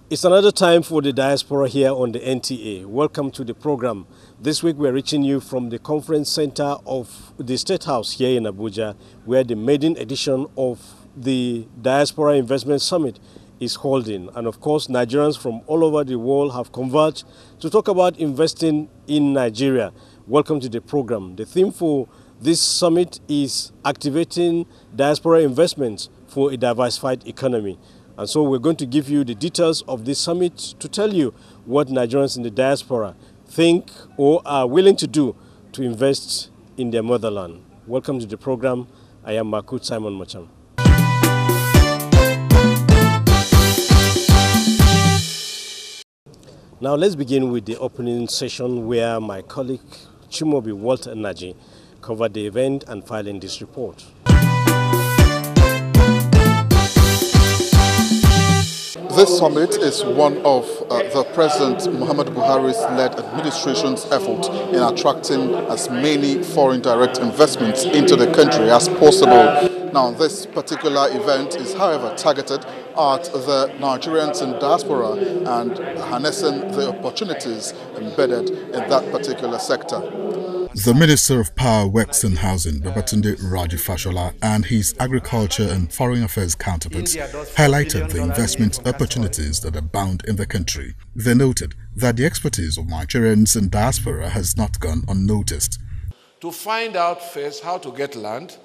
It's another time for the diaspora here on the NTA. Welcome to the program. This week we're reaching you from the conference center of the State House here in Abuja, where the maiden edition of the Diaspora Investment Summit is holding. And of course, Nigerians from all over the world have converged to talk about investing in Nigeria. Welcome to the program. The theme for this summit is activating diaspora investments for a diversified economy. And so we're going to give you the details of this summit to tell you what Nigerians in the diaspora think or are willing to do to invest in their motherland. Welcome to the program. I am Makut Simon Macham. Now let's begin with the opening session where my colleague Chimobi Walter Naji covered the event and filing this report. This summit is one of the President Muhammad Buhari's led administration's effort in attracting as many foreign direct investments into the country as possible. Now, this particular event is, however, targeted at the Nigerians in diaspora and harnessing the opportunities embedded in that particular sector. The Minister of Power, Works and Housing, Babatunde Raji Fashola, and his Agriculture and Foreign Affairs counterparts highlighted the investment opportunities that abound in the country. They noted that the expertise of Nigerians in diaspora has not gone unnoticed. To find out first how to get land,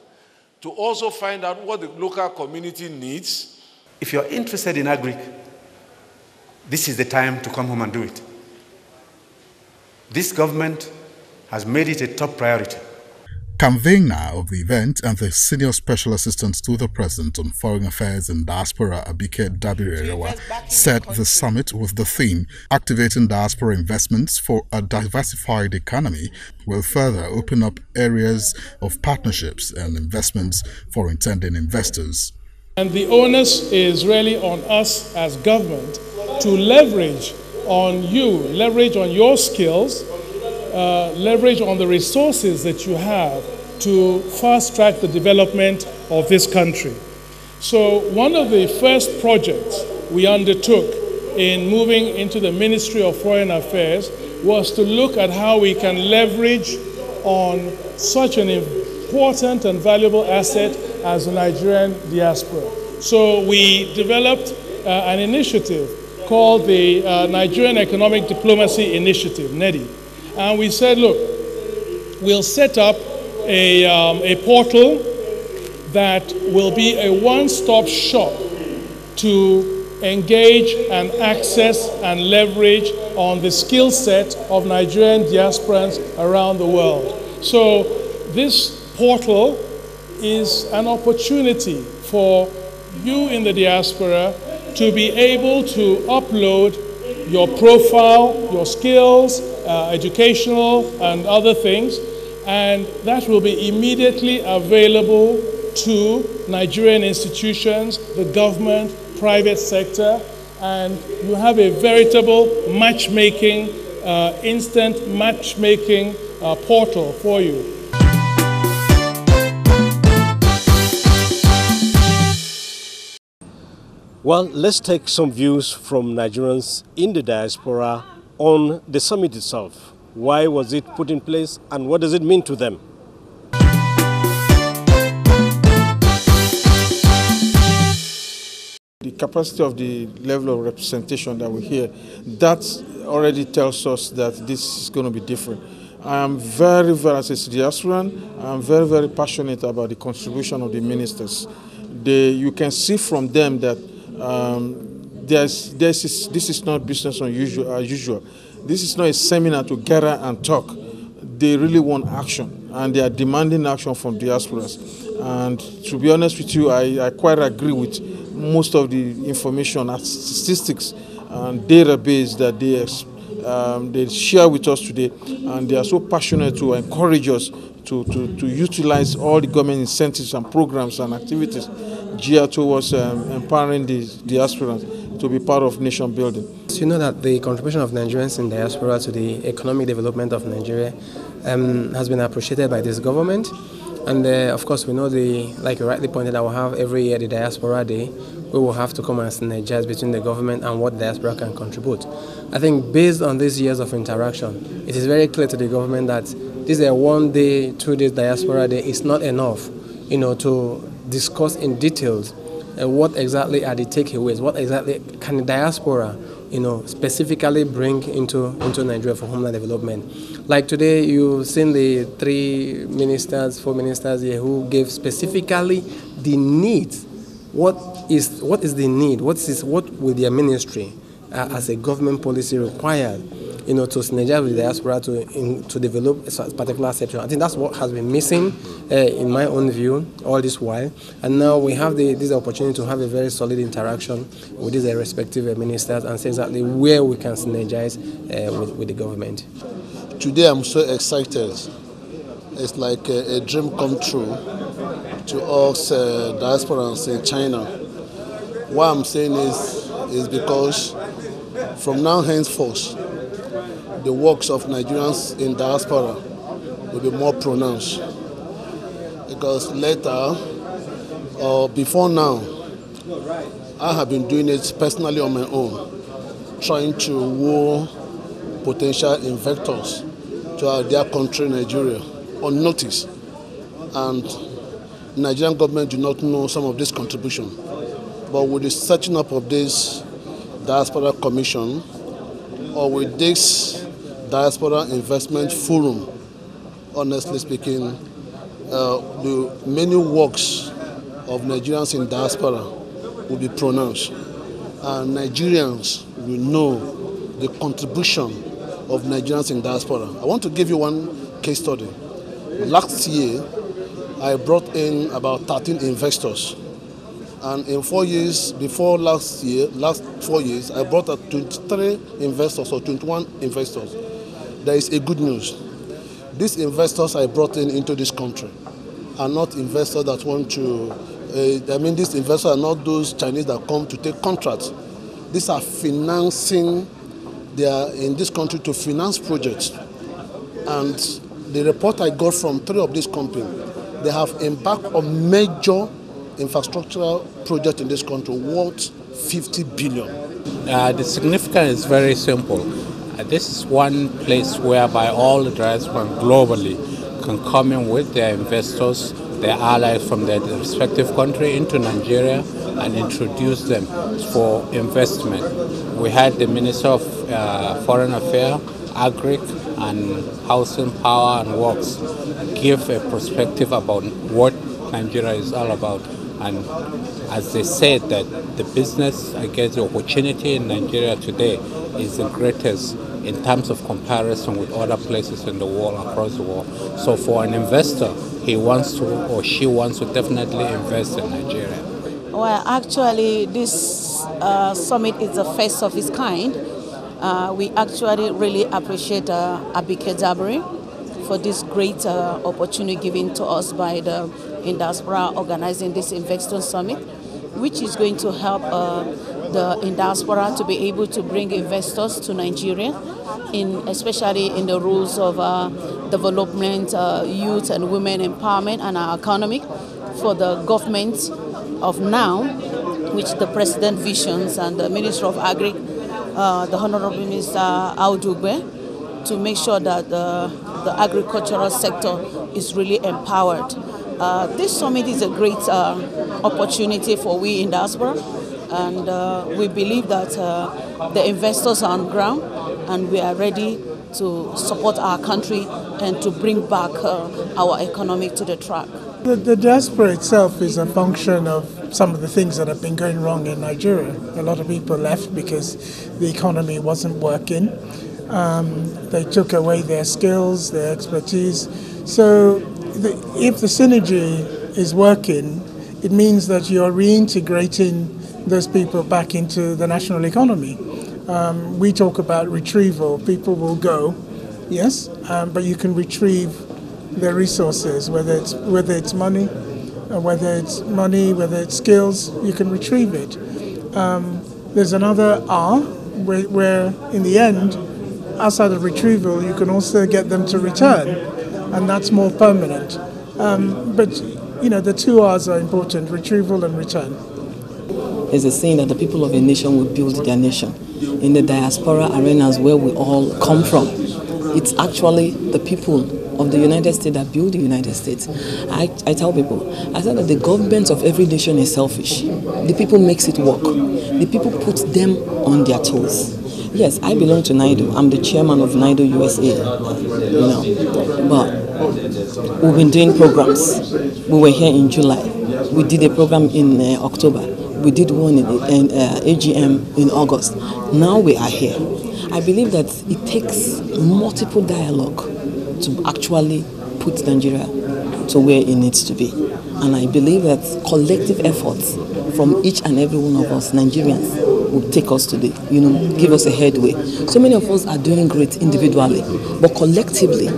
to also find out what the local community needs. If you're interested in agri, this is the time to come home and do it. This government has made it a top priority. Convener of the event and the Senior Special Assistant to the President on Foreign Affairs and Diaspora, Abike Dabirewa, said the summit with the theme Activating Diaspora Investments for a Diversified Economy will further open up areas of partnerships and investments for intending investors. And the onus is really on us as government to leverage on you, leverage on your skills, leverage on the resources that you have to fast-track the development of this country. So one of the first projects we undertook in moving into the Ministry of Foreign Affairs was to look at how we can leverage on such an important and valuable asset as the Nigerian diaspora. So we developed an initiative called the Nigerian Economic Diplomacy Initiative, NEDI. And we said, look, we'll set up a portal that will be a one-stop shop to engage and access and leverage on the skill set of Nigerian diasporans around the world. So this portal is an opportunity for you in the diaspora to be able to upload your profile, your skills, educational and other things, and that will be immediately available to Nigerian institutions, the government, private sector, and you have a veritable matchmaking, instant matchmaking portal for you. Well, let's take some views from Nigerians in the diaspora on the summit itself. Why was it put in place and what does it mean to them? The capacity of the level of representation that we hear, that already tells us that this is going to be different. I am very, as a diasporan, I'm very, very passionate about the contribution of the ministers. You can see from them that this is not business as usual. This is not a seminar to gather and talk. They really want action, and they are demanding action from diasporas. And to be honest with you, I quite agree with most of the information and statistics and database that they share with us today, and they are so passionate to encourage us to utilize all the government incentives and programs and activities geared towards empowering the diasporans to be part of nation building. You know that the contribution of Nigerians in diaspora to the economic development of Nigeria has been appreciated by this government, And of course, we know like you rightly pointed out, we'll have every year the Diaspora Day. We will have to come and synergize between the government and what the diaspora can contribute. I think based on these years of interaction, it is very clear to the government that this is a 1 day, 2 days Diaspora Day is not enough, to discuss in details what exactly are the takeaways, what exactly can the diaspora, specifically bring into Nigeria for homeland development. Like today, you've seen the 4 ministers here who gave specifically the needs. What is the need? What will their ministry, as a government policy, required, to synergize with the diaspora to develop a particular section? I think that's what has been missing, in my own view, all this while. And now we have this opportunity to have a very solid interaction with these respective ministers and see exactly where we can synergize with the government. Today I'm so excited. It's like a dream come true to us diasporans in China. What I'm saying is because from now henceforth, the works of Nigerians in diaspora will be more pronounced. Because later, or before now, I have been doing it personally on my own, trying to woo potential investors to their country, Nigeria, on notice. And the Nigerian government do not know some of this contribution. But with the setting up of this Diaspora Commission, or with this Diaspora Investment Forum, honestly speaking, the many works of Nigerians in diaspora will be pronounced. And Nigerians will know the contribution of Nigerians in diaspora. I want to give you one case study. Last year, I brought in about 13 investors. And in 4 years, before last 4 years, I brought up 23 investors or 21 investors. There is a good news. These investors I brought into this country are not investors that want to, these investors are not those Chinese that come to take contracts. These are financing, they are in this country to finance projects. And the report I got from 3 of these companies, they have embarked on major infrastructural project in this country worth 50 billion. The significance is very simple. This is one place whereby all the diaspora globally can come in with their investors, their allies from their respective country into Nigeria and introduce them for investment. We had the Minister of Foreign Affairs, Agri and Housing, Power and Works give a perspective about what Nigeria is all about. And as they said, that the business, I guess the opportunity in Nigeria today is the greatest in terms of comparison with other places in the world, across the world. So for an investor, he wants to or she wants to definitely invest in Nigeria. Well, actually, this summit is the first of its kind. We actually really appreciate Abike Dabiri for this great opportunity given to us by the Diaspora organizing this Investor Summit, which is going to help the Diaspora to be able to bring investors to Nigeria, especially in the rules of development, youth and women empowerment and our economy for the government of now, which the President visions and the Minister of Agri, the Honorable Minister Audugbe, to make sure that the agricultural sector is really empowered. This summit is a great opportunity for we in diaspora, and we believe that the investors are on ground and we are ready to support our country and to bring back our economy to the track. The diaspora itself is a function of some of the things that have been going wrong in Nigeria. A lot of people left because the economy wasn't working. They took away their skills, their expertise. So if the synergy is working, it means that you're reintegrating those people back into the national economy. We talk about retrieval. People will go, yes, but you can retrieve their resources, whether it's money, whether it's skills, you can retrieve it. There's another R, where in the end, outside of retrieval, you can also get them to return, and that's more permanent. But, the two R's are important, retrieval and return. There's a saying that the people of a nation will build their nation. In the diaspora arenas where we all come from, it's actually the people of the United States that build the United States. I tell people, I said that the government of every nation is selfish. The people makes it work. The people put them on their toes. Yes, I belong to NIDO. I'm the chairman of NIDO USA, But we've been doing programs. We were here in July. We did a program in October. We did one in AGM in August. Now we are here. I believe that it takes multiple dialogue to actually put Nigeria to where it needs to be. And I believe that collective efforts from each and every one of us, Nigerians, will take us to give us a headway. So many of us are doing great individually, but collectively,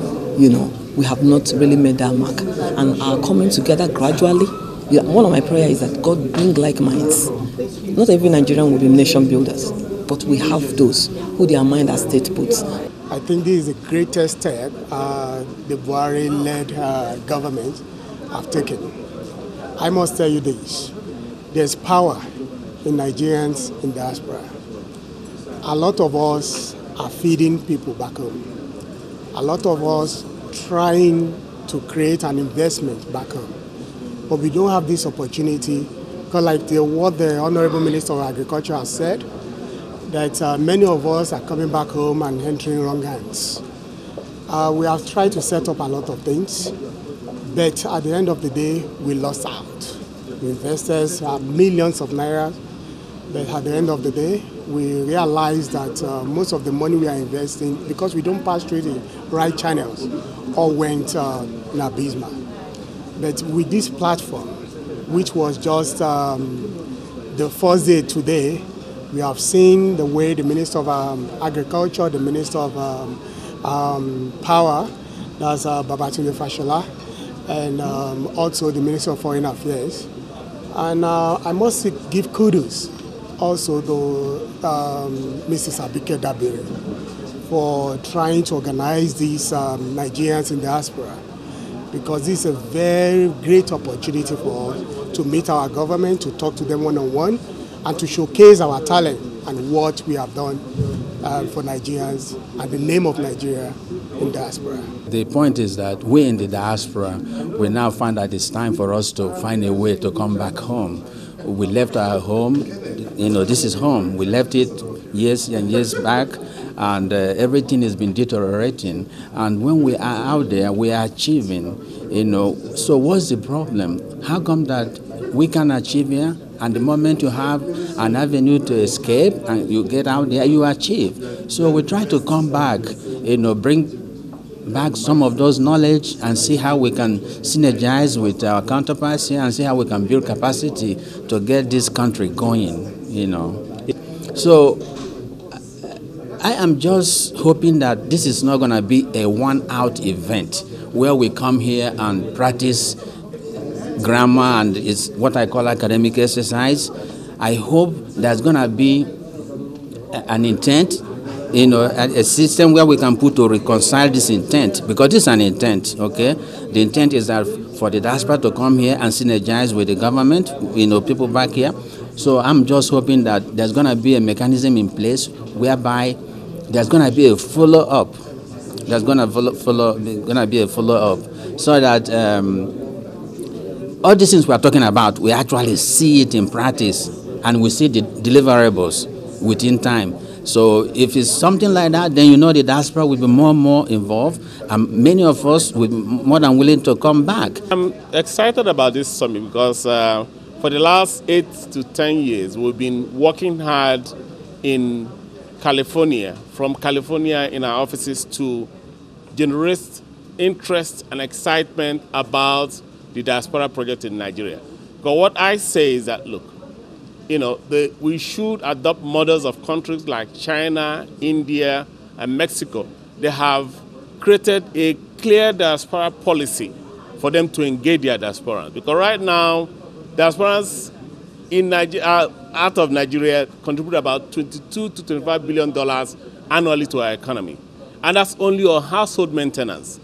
we have not really made that mark. And are coming together gradually. One of my prayers is that God bring like minds. Not every Nigerian will be nation builders, but we have those who their mind are state puts. I think this is the greatest step the Buhari-led government have taken. I must tell you this, there's power in Nigerians in diaspora. A lot of us are feeding people back home. A lot of us trying to create an investment back home. But we don't have this opportunity because like what the Honorable Minister of Agriculture has said, that many of us are coming back home and entering wrong hands. We have tried to set up a lot of things, but at the end of the day, we lost out. The investors have millions of naira, but at the end of the day, we realized that most of the money we are investing, because we don't pass through the right channels, all went in abysmal. But with this platform, which was just the first day today, we have seen the way the Minister of Agriculture, the Minister of Power, that's Babatunde Fashola, and also the Minister of Foreign Affairs. And I must give kudos also to Mrs. Abike Dabiri for trying to organize these Nigerians in diaspora, because this is a very great opportunity for us to meet our government, to talk to them one-on-one, and to showcase our talent and what we have done for Nigerians and the name of Nigeria in diaspora. The point is that we in the diaspora, we now find that it's time for us to find a way to come back home. We left our home, this is home. We left it years and years back, and everything has been deteriorating. And when we are out there, we are achieving, So what's the problem? How come that we can achieve here, and the moment you have an avenue to escape and you get out there, you achieve? So we try to come back, bring back some of those knowledge and see how we can synergize with our counterparts here and see how we can build capacity to get this country going, So I am just hoping that this is not going to be a one-out event where we come here and practice grammar and it's what I call academic exercise. I hope there's going to be an intent, a system where we can put to reconcile this intent, because this is an intent, okay? The intent is that for the diaspora to come here and synergize with the government, people back here. So I'm just hoping that there's going to be a mechanism in place whereby there's going to be a follow-up. There's going to be a follow-up so that all these things we are talking about, we actually see it in practice and we see the deliverables within time. So if it's something like that, then the diaspora will be more and more involved, and many of us will be more than willing to come back. I'm excited about this summit because for the last 8 to 10 years, we've been working hard in California, from California in our offices, to generate interest and excitement about the diaspora project in Nigeria. But what I say is that, look, we should adopt models of countries like China, India, and Mexico. They have created a clear diaspora policy for them to engage their diaspora. Because right now, diasporas in Nigeria, out of Nigeria, contribute about $22 to $25 billion annually to our economy. And that's only on household maintenance.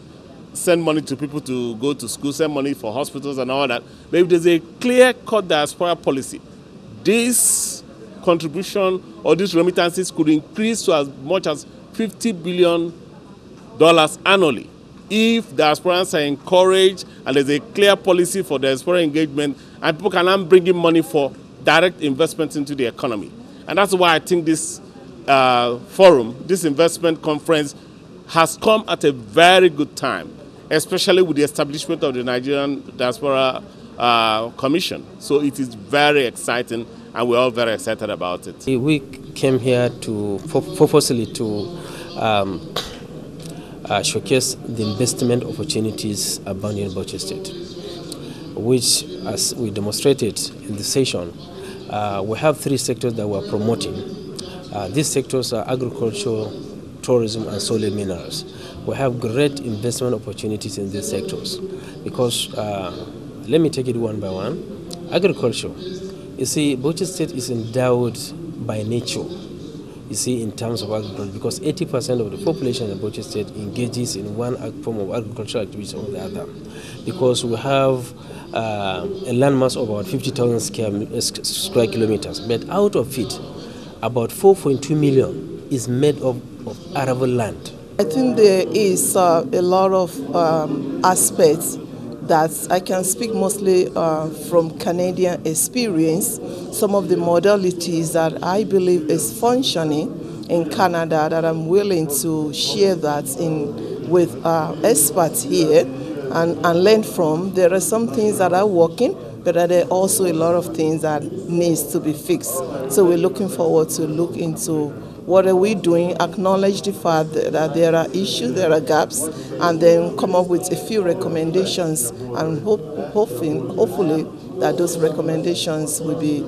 send money to people to go to school, send money for hospitals and all that. But if there's a clear-cut diaspora policy, this contribution or these remittances could increase to as much as $50 billion annually if diasporans are encouraged and there's a clear policy for diaspora engagement and people can now bring in money for direct investments into the economy. And that's why I think this forum, this investment conference, has come at a very good time, especially with the establishment of the Nigerian Diaspora Commission. So it is very exciting, and we're all very excited about it. We came here to purposely to showcase the investment opportunities abounding in Bauchi State, which, as we demonstrated in the session, we have 3 sectors that we're promoting. These sectors are agriculture, tourism, and solid minerals. We have great investment opportunities in these sectors because, let me take it one by one. Agriculture. You see, Bauchi State is endowed by nature, you see, in terms of agriculture, because 80% of the population of Abuja State engages in one form of agricultural activity or the other. Because we have a landmass of about 50,000 square kilometers, but out of it, about 4.2 million is made of arable land. I think there is a lot of aspects that I can speak mostly from Canadian experience. Some of the modalities that I believe is functioning in Canada that I'm willing to share that with experts here and learn from. There are some things that are working, but there are also a lot of things that needs to be fixed. So we're looking forward to look into what are we doing, acknowledge the fact that there are issues, there are gaps, and then come up with a few recommendations, and hopefully that those recommendations will be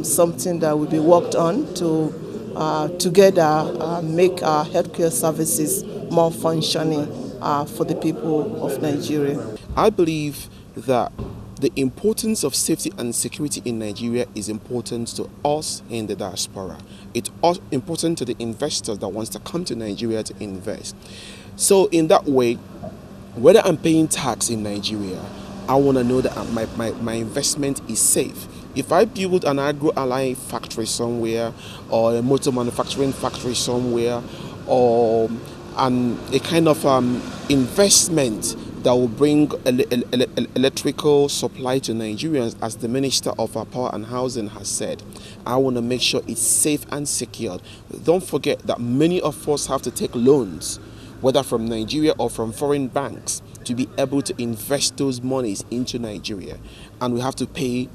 something that will be worked on to together make our healthcare services more functioning for the people of Nigeria. I believe that the importance of safety and security in Nigeria is important to us in the diaspora. It's important to the investors that wants to come to Nigeria to invest. So in that way, whether I'm paying tax in Nigeria, I want to know that my investment is safe. If I build an agro-ally factory somewhere, or a motor manufacturing factory somewhere, or a kind of investment that will bring electrical supply to Nigerians, as the Minister of Power and Housing has said, I want to make sure it's safe and secured. Don't forget that many of us have to take loans, whether from Nigeria or from foreign banks, to be able to invest those monies into Nigeria. And we have to pay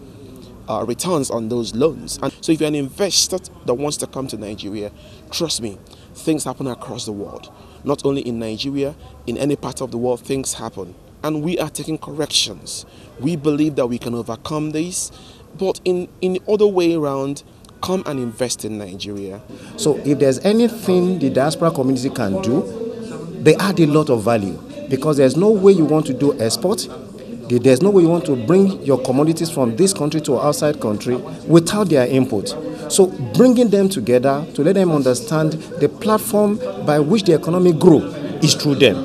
returns on those loans. And so if you're an investor that wants to come to Nigeria, trust me, things happen across the world. Not only in Nigeria, in any part of the world, things happen. And we are taking corrections. We believe that we can overcome this, but in the other way around, come and invest in Nigeria. So if there's anything the diaspora community can do, they add a lot of value, because there's no way you want to do export. There's no way you want to bring your commodities from this country to outside country without their input. So bringing them together to let them understand the platform by which the economy grow is through them.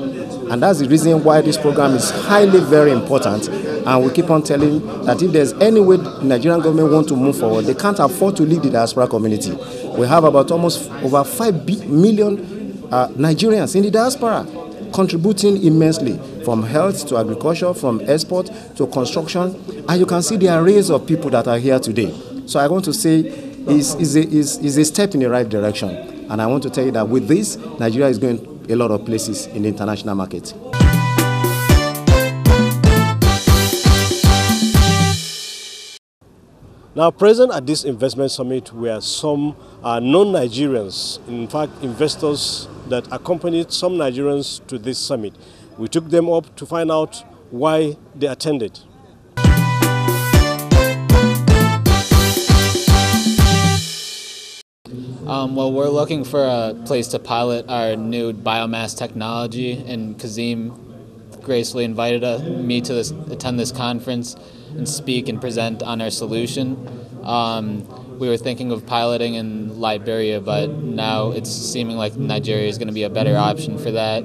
And that's the reason why this program is highly very important. And we keep on telling that if there's any way the Nigerian government want to move forward, they can't afford to leave the diaspora community. We have about almost over 5 million Nigerians in the diaspora, contributing immensely, from health to agriculture, from export to construction. And you can see the arrays of people that are here today. So I want to say is a step in the right direction. And I want to tell you that with this, Nigeria is going a lot of places in the international market. Now, present at this investment summit were some non-Nigerians, in fact, investors that accompanied some Nigerians to this summit. We took them up to find out why they attended. Well, we're looking for a place to pilot our new biomass technology, and Kazim gracefully invited me to attend this conference and speak and present on our solution. we were thinking of piloting in Liberia, but now it's seeming like Nigeria is going to be a better option for that.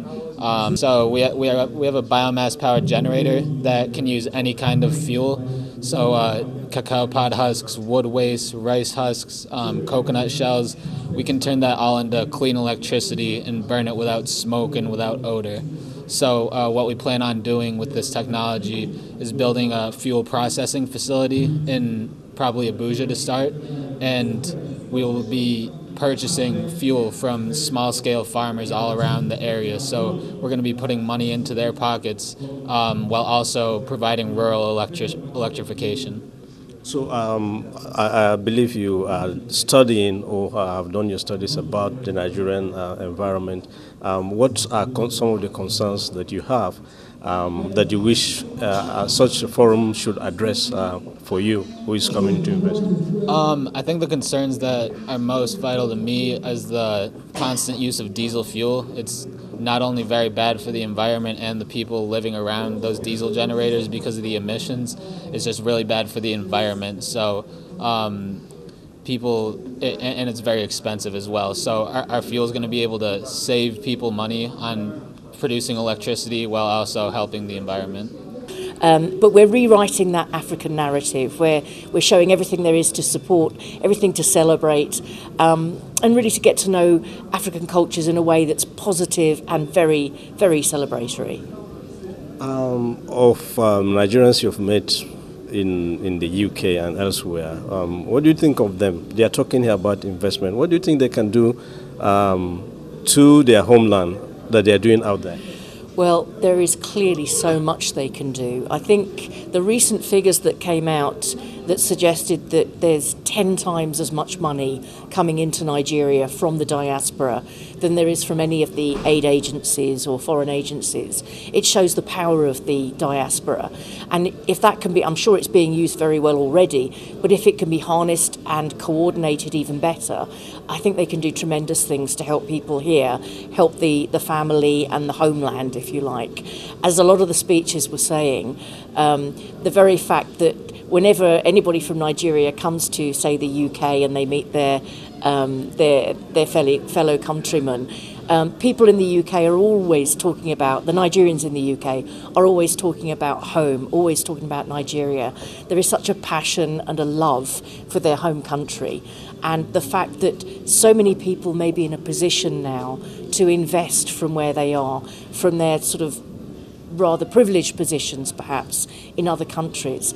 So we have a biomass-powered generator that can use any kind of fuel. So cacao pod husks, wood waste, rice husks, coconut shells, we can turn that all into clean electricity and burn it without smoke and without odor. So what we plan on doing with this technology is building a fuel processing facility in probably Abuja to start, and we will be purchasing fuel from small-scale farmers all around the area. So we're going to be putting money into their pockets while also providing rural electrification. So I believe you are studying or have done your studies about the Nigerian environment. What are some of the concerns that you have that you wish such a forum should address for you who is coming to invest? I think the concerns that are most vital to me is the constant use of diesel fuel. It's not only very bad for the environment and the people living around those diesel generators because of the emissions, it's just really bad for the environment. So people, and it's very expensive as well. So our fuel is going to be able to save people money on producing electricity while also helping the environment. But we're rewriting that African narrative where we're showing everything there is to support, everything to celebrate, and really to get to know African cultures in a way that's positive and very, very celebratory. Of Nigerians you've met in the UK and elsewhere, what do you think of them? They are talking here about investment. What do you think they can do to their homeland that they are doing out there? Well, there is clearly so much they can do. I think the recent figures that came out that suggested that there's 10 times as much money coming into Nigeria from the diaspora than there is from any of the aid agencies or foreign agencies. It shows the power of the diaspora. And if that can be, I'm sure it's being used very well already, but if it can be harnessed and coordinated even better, I think they can do tremendous things to help people here, help the family and the homeland, if you like. As a lot of the speeches were saying, the very fact that whenever anybody from Nigeria comes to, say, the UK and they meet their fellow countrymen, people in the UK are always talking about, the Nigerians in the UK are always talking about home, always talking about Nigeria. There is such a passion and a love for their home country. And the fact that so many people may be in a position now to invest from where they are, from their sort of rather privileged positions perhaps in other countries,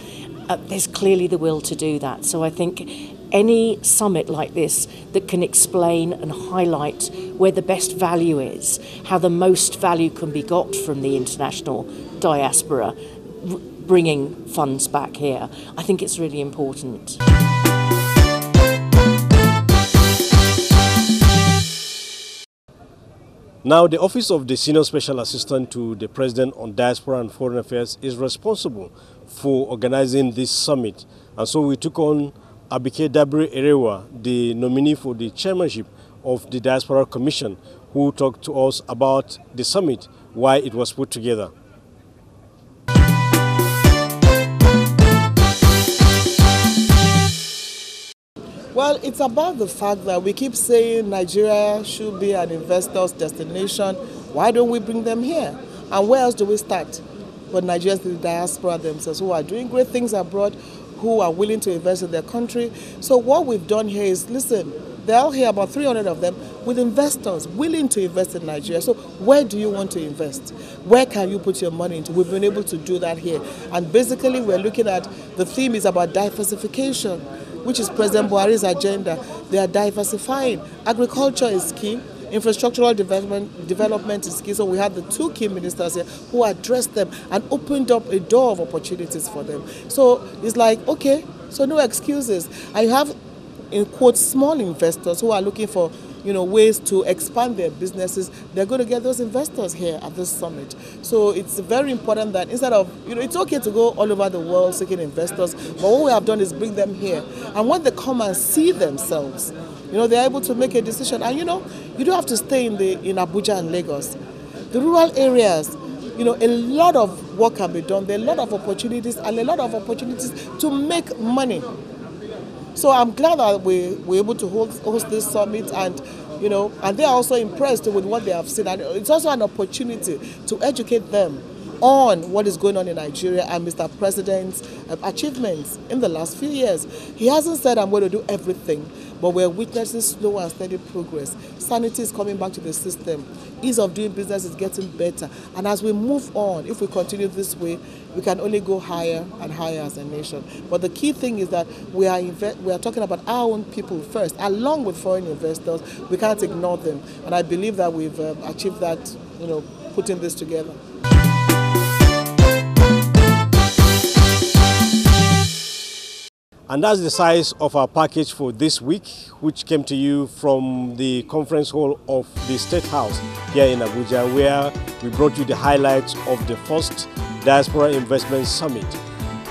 there's clearly the will to do that. So I think any summit like this that can explain and highlight where the best value is, how the most value can be got from the international diaspora, bringing funds back here, I think it's really important. Now, the Office of the Senior Special Assistant to the President on Diaspora and Foreign Affairs is responsible for organizing this summit. And so we took on Abike Dabiri-Erewa, the nominee for the chairmanship of the Diaspora Commission, who talked to us about the summit, why it was put together. Well, it's about the fact that we keep saying Nigeria should be an investor's destination. Why don't we bring them here? And where else do we start? But Nigerians in the diaspora themselves who are doing great things abroad, who are willing to invest in their country. So what we've done here is, listen, they're all here, about 300 of them, with investors willing to invest in Nigeria. So where do you want to invest? Where can you put your money into? We've been able to do that here. And basically we're looking at, the theme is about diversification, which is President Buhari's agenda. They are diversifying. Agriculture is key. Infrastructural development is key. So we had the two key ministers here who addressed them and opened up a door of opportunities for them. So it's like, okay, so no excuses. I have, in quotes, small investors who are looking for, ways to expand their businesses. They're going to get those investors here at this summit. So it's very important that instead of, it's okay to go all over the world seeking investors, but what we have done is bring them here. And when they come and see themselves, they're able to make a decision. And you don't have to stay in Abuja and Lagos. The rural areas, a lot of work can be done. There are a lot of opportunities and a lot of opportunities to make money. So I'm glad that we're able to host this summit, and and they are also impressed with what they have seen. And it's also an opportunity to educate them on what is going on in Nigeria and Mr. President's achievements in the last few years. He hasn't said, I'm going to do everything, but we're witnessing slow and steady progress. Sanity is coming back to the system. Ease of doing business is getting better. And as we move on, if we continue this way, we can only go higher and higher as a nation. But the key thing is that we are talking about our own people first, along with foreign investors. We can't ignore them. And I believe that we've achieved that, putting this together. And that's the size of our package for this week, which came to you from the conference hall of the State House here in Abuja, where we brought you the highlights of the first Diaspora Investment Summit.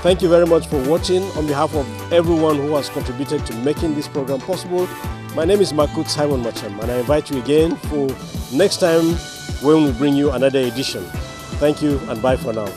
Thank you very much for watching. On behalf of everyone who has contributed to making this program possible, my name is Makut Simon Macham, and I invite you again for next time when we bring you another edition. Thank you and bye for now.